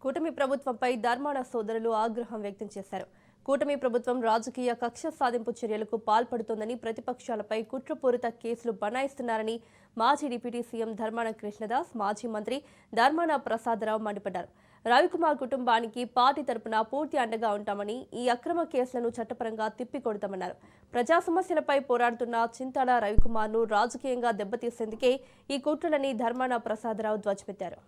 కూటమి ప్రభుత్వంపై ధర్మాన సోదరులు ఆగ్రహం వ్యక్తం చేశారు. కూటమి ప్రభుత్వం రాజకీయ కక్ష సాధింపు చర్యలకు పాల్పడుతోందని, ప్రతిపక్షాలపై కుట్రపూరిత కేసులు బనాయిస్తున్నారని మాజీ డిప్యూటీ సీఎం ధర్మాన కృష్ణదాస్, మాజీ మంత్రి ధర్మాన ప్రసాదరావు మండిపడ్డారు. రవికుమార్ కుటుంబానికి పార్టీ తరపున పూర్తి అండగా ఉంటామని, ఈ అక్రమ కేసులను చట్టపరంగా తిప్పికొడతామన్నారు. ప్రజా సమస్యలపై పోరాడుతున్న చింతాడ రవికుమార్ను రాజకీయంగా దెబ్బతీసేందుకే ఈ కుట్రలని ధర్మాన ప్రసాదరావు ధ్వజమెత్తారు.